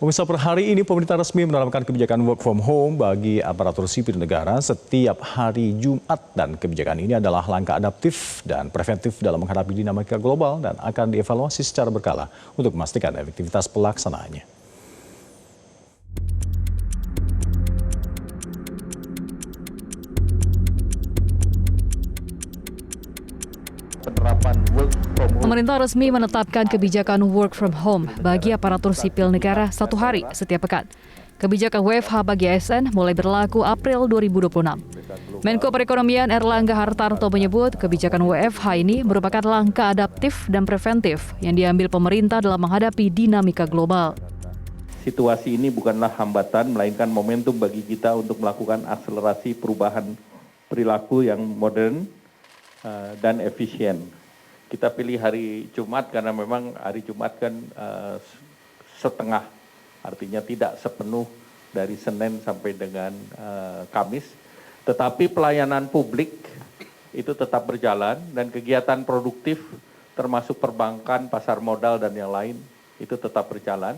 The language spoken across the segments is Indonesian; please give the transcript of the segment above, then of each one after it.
Pemirsa, per hari ini pemerintah resmi menerapkan kebijakan work from home bagi aparatur sipil negara setiap hari Jumat, dan kebijakan ini adalah langkah adaptif dan preventif dalam menghadapi dinamika global dan akan dievaluasi secara berkala untuk memastikan efektivitas pelaksanaannya. Penerapan work from home. Pemerintah resmi menetapkan kebijakan work from home bagi aparatur sipil negara 1 hari setiap pekan. Kebijakan WFH bagi ASN mulai berlaku April 2026. Menko Perekonomian Erlangga Hartarto menyebut kebijakan WFH ini merupakan langkah adaptif dan preventif yang diambil pemerintah dalam menghadapi dinamika global. Situasi ini bukanlah hambatan, melainkan momentum bagi kita untuk melakukan akselerasi perubahan perilaku yang modern dan efisien. Kita pilih hari Jumat karena memang hari Jumat kan setengah, artinya tidak sepenuh dari Senin sampai dengan Kamis. Tetapi pelayanan publik itu tetap berjalan dan kegiatan produktif termasuk perbankan, pasar modal dan yang lain itu tetap berjalan.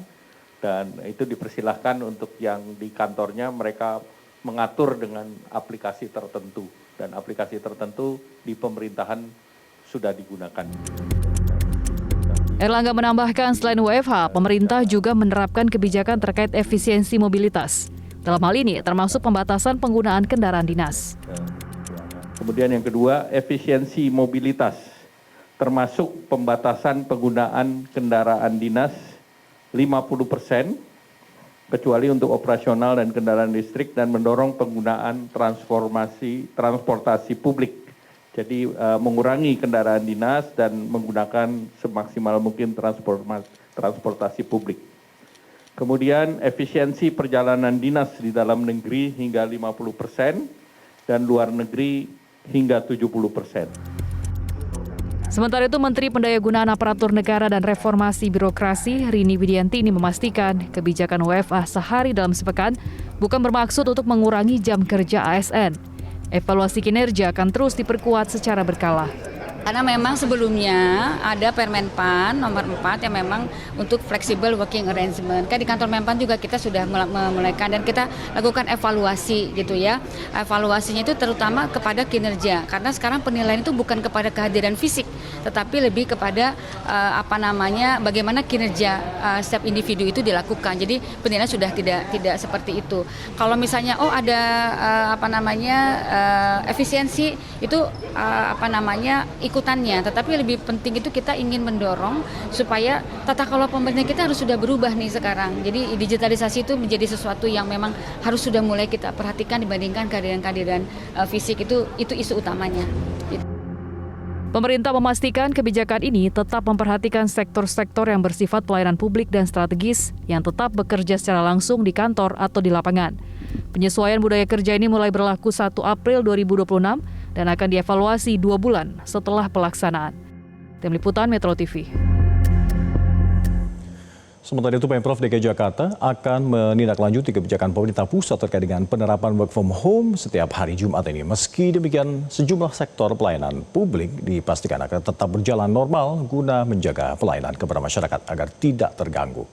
Dan itu dipersilahkan untuk yang di kantornya mereka mengatur dengan aplikasi tertentu. Dan aplikasi tertentu di pemerintahan sudah digunakan. Erlangga menambahkan selain WFH, pemerintah juga menerapkan kebijakan terkait efisiensi mobilitas. Dalam hal ini termasuk pembatasan penggunaan kendaraan dinas. Kemudian yang kedua, efisiensi mobilitas, termasuk pembatasan penggunaan kendaraan dinas 50%, kecuali untuk operasional dan kendaraan listrik, dan mendorong penggunaan transportasi publik. Jadi mengurangi kendaraan dinas dan menggunakan semaksimal mungkin transportasi publik. Kemudian efisiensi perjalanan dinas di dalam negeri hingga 50% dan luar negeri hingga 70%. Sementara itu, Menteri Pendayagunaan Aparatur Negara dan Reformasi Birokrasi Rini Widianti ini memastikan kebijakan WFH sehari dalam sepekan bukan bermaksud untuk mengurangi jam kerja ASN. Evaluasi kinerja akan terus diperkuat secara berkala. Karena memang sebelumnya ada Permenpan nomor 4 yang memang untuk flexible working arrangement. Kan di kantor Menpan juga kita sudah memulaikan dan kita lakukan evaluasi gitu ya. Evaluasinya itu terutama kepada kinerja. Karena sekarang penilaian itu bukan kepada kehadiran fisik, tetapi lebih kepada bagaimana kinerja setiap individu itu dilakukan. Jadi penilaian sudah tidak seperti itu. Kalau misalnya efisiensi itu ikutannya, tetapi lebih penting itu kita ingin mendorong supaya tata kelola pemerintah kita harus sudah berubah nih sekarang. Jadi digitalisasi itu menjadi sesuatu yang memang harus sudah mulai kita perhatikan dibandingkan kehadiran fisik, itu isu utamanya. Pemerintah memastikan kebijakan ini tetap memperhatikan sektor-sektor yang bersifat pelayanan publik dan strategis yang tetap bekerja secara langsung di kantor atau di lapangan. Penyesuaian budaya kerja ini mulai berlaku 1 April 2026 dan akan dievaluasi 2 bulan setelah pelaksanaan. Tim Liputan Metro TV. Sementara itu, Pemprov DKI Jakarta akan menindaklanjuti kebijakan pemerintah pusat terkait dengan penerapan work from home setiap hari Jumat ini. Meski demikian, sejumlah sektor pelayanan publik dipastikan akan tetap berjalan normal guna menjaga pelayanan kepada masyarakat agar tidak terganggu.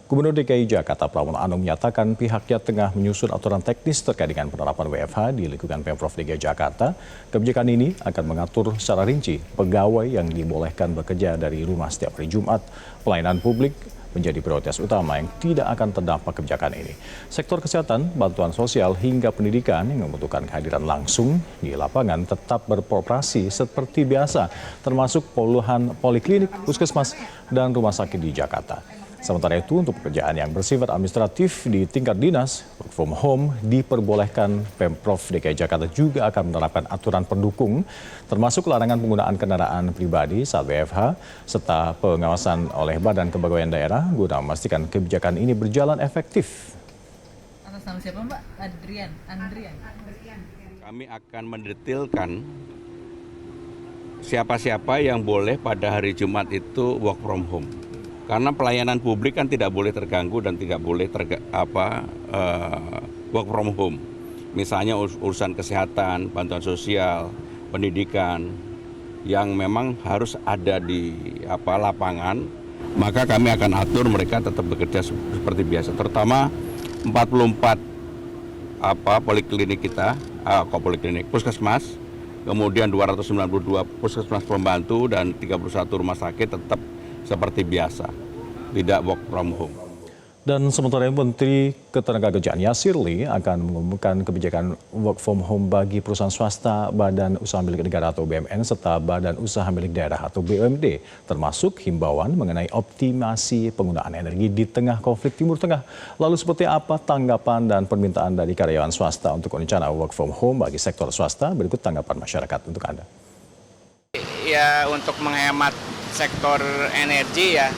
Gubernur DKI Jakarta Pramono Anung menyatakan pihaknya tengah menyusun aturan teknis terkait dengan penerapan WFH di lingkungan Pemprov DKI Jakarta. Kebijakan ini akan mengatur secara rinci pegawai yang dibolehkan bekerja dari rumah setiap hari Jumat. Pelayanan publik menjadi prioritas utama yang tidak akan terdampak kebijakan ini. Sektor kesehatan, bantuan sosial, hingga pendidikan yang membutuhkan kehadiran langsung di lapangan tetap beroperasi seperti biasa, termasuk puluhan poliklinik, puskesmas, dan rumah sakit di Jakarta. Sementara itu, untuk pekerjaan yang bersifat administratif di tingkat dinas, work from home diperbolehkan. Pemprov DKI Jakarta juga akan menerapkan aturan pendukung, termasuk larangan penggunaan kendaraan pribadi saat WFH, serta pengawasan oleh Badan Kepegawaian Daerah guna memastikan kebijakan ini berjalan efektif. Atas nama siapa, Mbak? Andrian. Kami akan mendetailkan siapa-siapa yang boleh pada hari Jumat itu work from home. Karena pelayanan publik kan tidak boleh terganggu dan tidak boleh work from home. Misalnya urusan kesehatan, bantuan sosial, pendidikan yang memang harus ada di lapangan maka kami akan atur mereka tetap bekerja seperti biasa. Terutama 44 poliklinik kita, puskesmas, kemudian 292 puskesmas pembantu dan 31 rumah sakit tetap seperti biasa, tidak work from home. Dan sementara itu, Menteri Ketenagakerjaan Yasir Lee akan mengumumkan kebijakan work from home bagi perusahaan swasta, badan usaha milik negara atau BUMN, serta badan usaha milik daerah atau BUMD, termasuk himbauan mengenai optimasi penggunaan energi di tengah konflik Timur Tengah. Lalu seperti apa tanggapan dan permintaan dari karyawan swasta untuk rencana work from home bagi sektor swasta? Berikut tanggapan masyarakat untuk Anda. Ya, untuk menghemat sektor energi ya,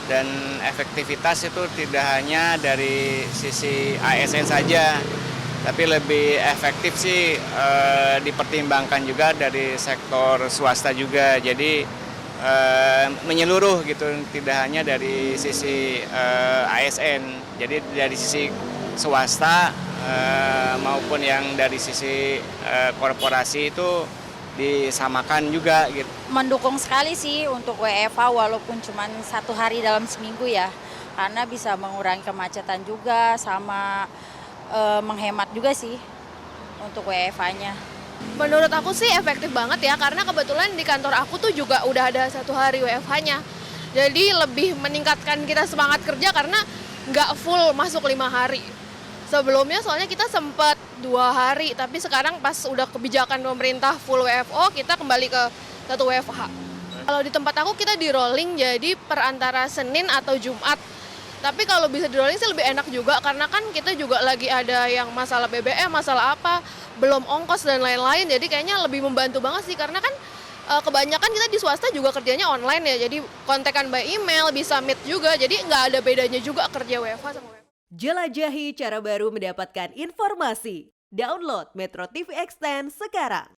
dan efektivitas itu tidak hanya dari sisi ASN saja, tapi lebih efektif sih dipertimbangkan juga dari sektor swasta juga. Jadi menyeluruh gitu, tidak hanya dari sisi ASN, jadi dari sisi swasta maupun yang dari sisi korporasi itu disamakan juga gitu. Mendukung sekali sih untuk WFH walaupun cuma 1 hari dalam seminggu ya, karena bisa mengurangi kemacetan juga sama menghemat juga sih untuk WFH-nya. Menurut aku sih efektif banget ya, karena kebetulan di kantor aku tuh juga udah ada 1 hari WFH-nya. Jadi lebih meningkatkan kita semangat kerja karena nggak full masuk 5 hari. Sebelumnya soalnya kita sempat 2 hari, tapi sekarang pas udah kebijakan pemerintah full WFO, kita kembali ke 1 WFH. Kalau di tempat aku kita di rolling, jadi per antara Senin atau Jumat. Tapi kalau bisa di rolling sih lebih enak juga, karena kan kita juga lagi ada yang masalah BBM, masalah apa, belum ongkos dan lain-lain, jadi kayaknya lebih membantu banget sih, karena kan kebanyakan kita di swasta juga kerjanya online ya, jadi kontekan by email, bisa meet juga, jadi nggak ada bedanya juga kerja WFH sama WFH. Jelajahi cara baru mendapatkan informasi. Download Metro TV Extend sekarang.